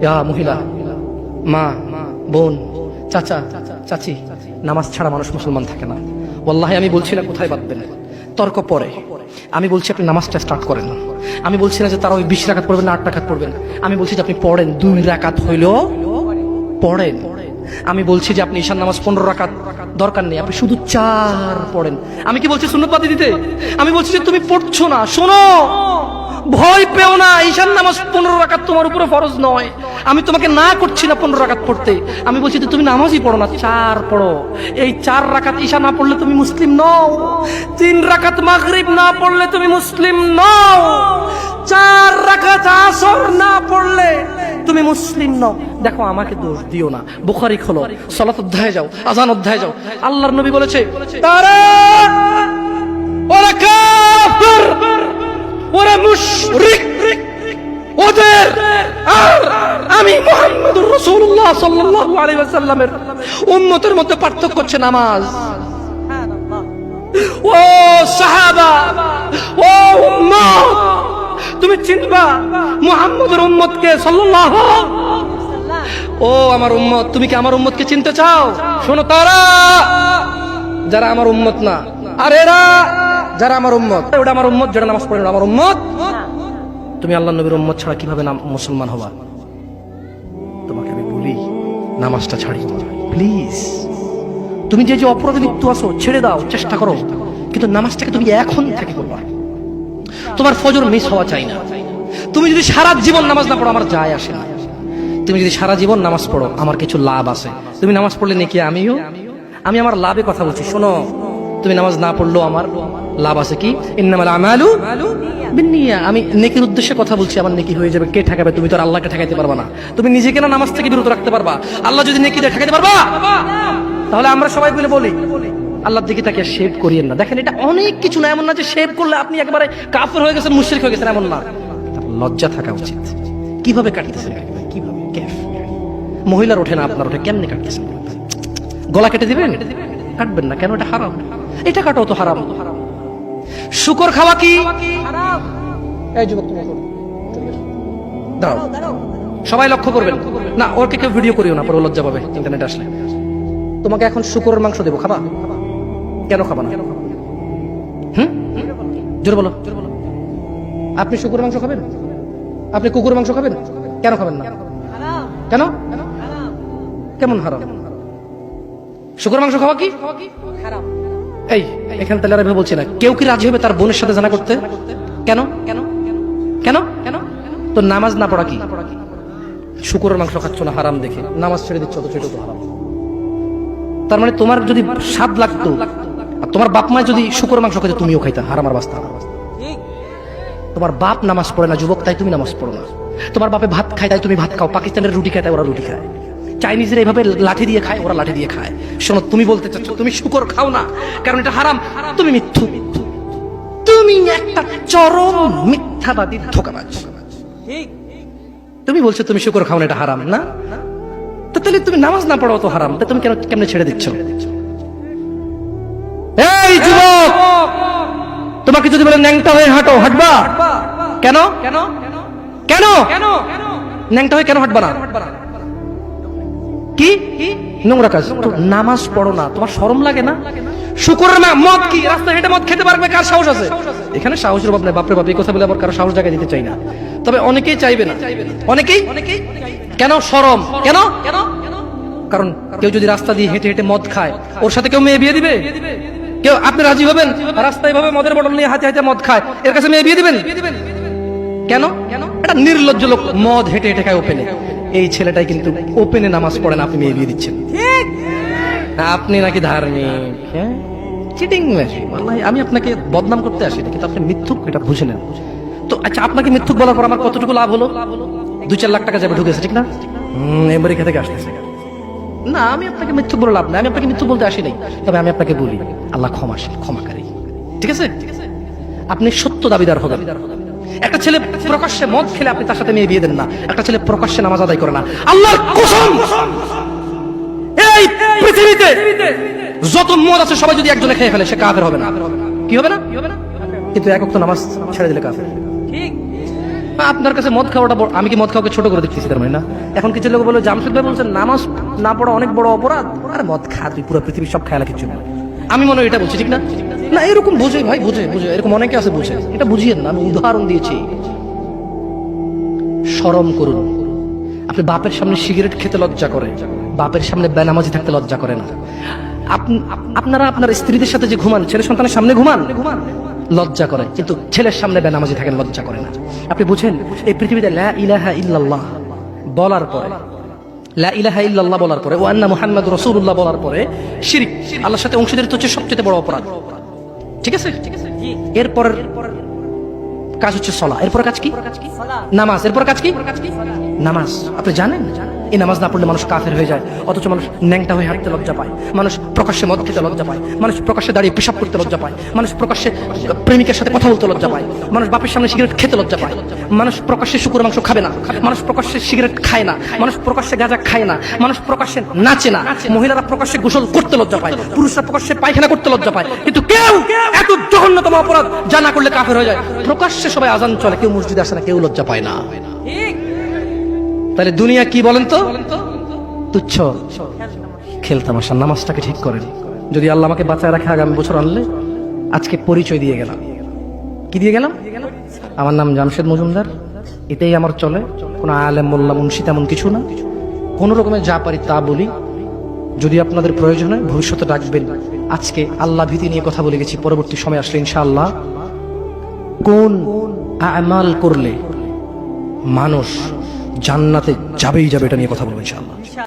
ইয়া মহিলা, মা, বোন, চাচা, চাচি, নামাজ ছাড়া মানুষ মুসলমান থাকে না। ওয়াল্লাহি আমি বলছি না কোথায় বাঁধবেন, তর্ক পরে। আমি বলছি আপনি নামাজটা স্টার্ট করেন। আমি বলছি না যে তারা ওই 20 রাকাত পড়বেন না 8 রাকাত পড়বেন। আমি বলছি যে আপনি পড়েন, 2 রাকাত হইলেও পড়েন। আমি বলছি যে আপনি ঈশার নামাজ 15 রাকাত দরকার নেই, আপনি শুধু 4 পড়েন। আমি কি বলছি সুন্নত বাদ দিতে? আমি বলছি যে তুমি পড়ছো না, শোনো, ভয় পেও না, ঈশার নামাজ 15 রাকাত তোমার উপরে ফরজ নয়। আমি তোমাকে না করছি না 15 রাকাত পড়তে, আমি বলছি যে তুমি নামাজই পড়ো না, 4 পড়ো। এই 4 রাকাত ঈশা না পড়লে তুমি মুসলিম নও, 3 রাকাত মাগরিব না পড়লে তুমি মুসলিম নও, 4 রাকাত আসর না পড়লে তুমি মুসলিম নও। দেখো আমাকে দোষ দিও না, বুখারী খোলো, সালাত অধ্যায়ে যাও, আযান অধ্যায়ে যাও। আল্লাহর নবী বলেছে তারা ওরা কাফির, ওরা মুশরিক, ওদের আর আমি মুহাম্মদুর রাসূলুল্লাহ সাল্লাল্লাহু আলাইহি ওয়াসাল্লামের উম্মতের মধ্যে পার্থক্য হচ্ছে নামাজ। ও সাহাবা, ও উম্মত, তুমি চিনবা মুহাম্মদের উম্মতকে সাল্লাল্লাহু। ও আমার উম্মত, তুমি কি আমার উম্মতকে চিনতে চাও? শোনো, তারা যারা আমার উম্মত না, আর এরা যারা আমার উম্মত। ওটা আমার উম্মত যারা নামাজ পড়ে না, আমার উম্মত। তুমি আল্লাহর নবীর উম্মত ছাড়া কিভাবে মুসলমান হবা? তোমাকে আমি বলি নামাজটা ছাড়ি প্লিজ। তুমি যে যে অপরাধে লিপ্ত আছো ছেড়ে দাও, চেষ্টা করো, কিন্তু নামাজটাকে তুমি এখন থেকে করবা। তোমার ফজর মিস হওয়া চাই না। তুমি যদি সারা জীবন নামাজ না পড়ো আমার যায় আসে না। তুমি যদি সারা জীবন নামাজ পড়ো আমার কিছু লাভ আছে। তুমি নামাজ পড়লে নাকি আমি আমার লাভে কথা বলছি। শোনো, তুমি নামাজ না পড়লেও আমার লাভ আছে। কি? ইন্নামাল আমালু বিন্নিয়া। আমি নেকির উদ্দেশ্যে কথা বলছি, আমার নেকি হয়ে যাবে। কে ঠেকাবে? তুমি তো আর আল্লাহকে ঠেকাইতে পারবা না। তুমি নিজেকে না নামাজ থেকে বিরত রাখতে পারবা, আল্লাহ যদি নেকি দিয়ে ঠেকাইতে পারবা? তাহলে আমরা সবাই মিলে বলি আল্লাহর দিকে তাকিয়ে শেভ করিয়েন না। দেখেন, এটা অনেক কিছু না, এমন না যে শেভ করলে আপনি একেবারে কাফের হয়ে গেছেন, মুশরিক হয়ে গেছেন, এমন না। লজ্জা থাকা উচিত। কিভাবে কাটতেছেন? কিভাবে? মহিলার ওঠে না, আপনার ওঠে, কেমনে কাটতেছেন? গলা কেটে দিবেন? কাটবেন না কেন? এটা হারাম। এটা কাটাও তো হারাম। শুকর খাওয়া কি হারাম? এই যুবক, তুমি দাঁড়াও, সবাই লক্ষ্য করবেন না, ওকে কেউ ভিডিও করিও না, পরে লজ্জা পাবে ইন্টারনেট আসলে। তোমাকে এখন শুকরের মাংস দেবো, খাবা? কেন খাবা না? জোরে বলো। আপনি শুকরের মাংস খাবেন? আপনি কুকুরের মাংস খাবেন? কেন খাবেন না? কেন? কেমন হারাম? শুকরের মাংস খাওয়া কি হারাম? এই এখানে তাহলে আর বলছি না, কেউ কি রাজি হবে তার বোনের সাথে জানা করতে? কেন? কেন? কেন? কেন? তো নামাজ না পড়া কি? শুকরের মাংস খাচ্ছ না হারাম দেখে নামাজ ছেড়ে দিচ্ছ, তো সেটা তো হারাম। তার মানে তোমার যদি স্বাদ লাগতো আর তোমার বাপ মা যদি শুকরের মাংস খাইতে, তুমিও খাইতা, হারাম আর বাস্তা। তোমার বাপ নামাজ পড়ে না যুবক, তাই তুমি নামাজ পড়ো না। তোমার বাপে ভাত খায় তাই তুমি ভাত খাও। পাকিস্তানের রুটি খায় তাই ওরা রুটি খায়। চাইনিজরা এইভাবে লাঠি দিয়ে খায়, ওরা লাঠি দিয়ে খায়। শোনো, তুমি বলতে চাচ্ছ তুমি শুকর খাও না কারণ এটা হারাম, তুমি মিথ্যু। তুমি একটা চরম মিথ্যাবাদী, ধোঁকাবাজ। তুমি বলছো তুমি শুকর খাও না, এটা হারাম না? তো তাহলে তুমি নামাজ না পড়ো তো হারাম, তা তুমি কেমনে ছেড়ে দিচ্ছ? এই যুবক, তোমাকে যদি বলে ন্যাংটা হয়ে হাঁটো, হাঁটবা? কেন? কেন? কেন? ন্যাংটা হয়ে কেন হাঁটবা না? কি নোংরা কাজ? নামাজ পড়ো না, তোমার শরম লাগে না? শুকরের মদ কি রাস্তায় হেঁটে মদ খেতে পারবে? কার সাহস আছে? এখানে সাহসের অভাব নাই, বাপরে বাপ, এই কথা বলে আবার কারো সাহস জায়গায় দিতে চাই না। তবে অনেকেই চাইবে না, অনেকেই। কেন শরম? কেন? কারণ কেউ যদি রাস্তা দিয়ে হেঁটে হেঁটে মদ খায়, ওর সাথে কেউ মেয়ে বিয়ে দিবে? কেউ? আপনি রাজি হবেন রাস্তায় ভাবে মদের বটল নিয়ে হাতে হাতে মদ খায়, এর কাছে মেয়ে বিয়ে দিবেন? কেন? এটা নির্লজ্জ লোক মদ হেঁটে হেঁটে খায় ওপেনে। এই ছেলেটাই কিন্তু ওপেনে নামাজ পড়ে না, আপনি মেয়ে বিয়ে দিচ্ছেন। আপনি নাকি ধার্মিক? হ্যাঁ, চিটিং মেশিন। আমি আপনাকে বদনাম করতে আসি না, কিন্তু আপনি মিথ্যুক, এটা বুঝে নেন তো। আচ্ছা, আপনাকে মিথ্যুক বলার পর আমার কতটুকু লাভ হলো? 2-4 লাখ টাকা যাবে ঢুকেছে, ঠিক না? আমেরিকা থেকে আসতেছে না। আমি আপনাকে মিথ্যুক বলে লাভ নাই, আমি আপনাকে মিথ্যুক বলতে আসি নাই। তবে আমি আপনাকে বলি আল্লাহ ক্ষমাশীল, ক্ষমাকারী, ঠিক আছে? আপনি সত্য দাবিদার হবেন। একটা ছেলে প্রকাশ্যে মদ খেলে আপনি তার সাথে মেয়ে বিয়ে দেন না। একটা ছেলে প্রকাশ্যে নামাজ আদায় করে না। আল্লাহর কসম, এই পৃথিবীতে যত মদ আছে সবাই যদি একজনে খেয়ে ফেলে, সে কাফের হবে না? কি হবে না? কিন্তু এক ওয়াক্ত নামাজ ছেড়ে দিলে কাফের। ঠিক? আপনার কাছে মদ খাওয়াটা বড়, আমি কি মদ খাওয়াকে ছোট করে দেখতেছি তার মানে না? এখন কিছু লোক বলে জামশেদ ভাই বলছেন নামাজ না পড়া অনেক বড় অপরাধ, আরে মদ খা তুই, পুরো পৃথিবীর সব খেয়ালা কিছু না। আমি মনে হয় এটা বলছি, ঠিক না? না এরকম বোঝে ভাই, বোঝে বোঝে, এরকম অনেকে আছে বোঝে, এটা বুঝিয়েন না, আমি উদাহরণ দিয়েছি। শরম করুন। আপনি বাপের সামনে সিগারেট খেতে লজ্জা করে, বাপের সামনে বেনামাজি থাকতে লজ্জা করে না। আপনারা আপনার স্ত্রীদের সাথে যে ঘুমান, ছেলে সন্তানের সামনে ঘুমান, লজ্জা করে, কিন্তু ছেলের সামনে বেনামাজি থাকেন, লজ্জা করে না। আপনি বুঝেন, এই পৃথিবীতে লা ইলাহা ইল্লাল্লাহ বলার পরে, লা ইলাহা ইল্লাল্লাহ বলার পরে, ওয়া আন্না মুহাম্মাদুর রাসূলুল্লাহ বলার পরে শিরক, আল্লাহর সাথে অংশীদারিত্ব হচ্ছে সবচেয়ে বড় অপরাধ। ঠিক আছে? এরপর কাজ হচ্ছে সালাহ, এরপর কাজ কি? নামাজ। এরপর কাজ কি? নামাজ। আপনি জানেন এই নামাজ না পড়লে মানুষ কাফের হয়ে যায়, অথচ মানুষ ন্যাংটা হয়ে হাঁটতে লজ্জা পায়, মানুষ প্রকাশ্যে মদ খেতে লজ্জা পায়, মানুষ প্রকাশ্যে দাঁড়িয়ে পেশাব করতে লজ্জা পায়, মানুষ প্রকাশ্যে প্রেমিকের সাথে কথা বলতে লজ্জা পায়, মানুষ বাপের সামনে সিগারেট খেতে লজ্জা পায়, মানুষ প্রকাশ্যে শুকর মাংস খাবে না, মানুষ প্রকাশ্যে সিগারেট খায় না, মানুষ প্রকাশ্যে গাঁজা খায় না, মানুষ প্রকাশ্যে নাচে না, মহিলারা প্রকাশ্যে গোসল করতে লজ্জা পায়, পুরুষরা প্রকাশ্যে পায়খানা করতে লজ্জা পায়, কিন্তু কেউ এত জঘন্যতম অপরাধ যা না করলে কাফের হয়ে যায়, প্রকাশ্যে সবাই আজান চলে, কেউ মসজিদে আসে না, কেউ লজ্জা পায় না। তাহলে দুনিয়া কি বলেন তো? তুচ্ছ খেলতামাশা। নামাজটাকে ঠিক করেন। যদি আল্লাহ আমাকে বাঁচায় রাখে আগামী বছর আনলে, আজকে পরিচয় দিয়ে গেলাম। কি দিয়ে গেলাম? আমার নাম জামশেদ মজুমদার, এটাই আমার চলে, কোনো আলেম মোল্লা মুন্সি তেমন কিছু না, কোনো রকমের যা পারি তা বলি। যদি আপনাদের প্রয়োজন হয় ভবিষ্যতে ডাকবেন। আজকে আল্লাহ ভীতি নিয়ে কথা বলে গেছি, পরবর্তী সময় আসলে ইনশাআল্লাহ কোন আমাল করলে মানুষ জান্নাতে যাবেই যাবে এটা নিয়ে কথা বলবো ইনশাআল্লাহ।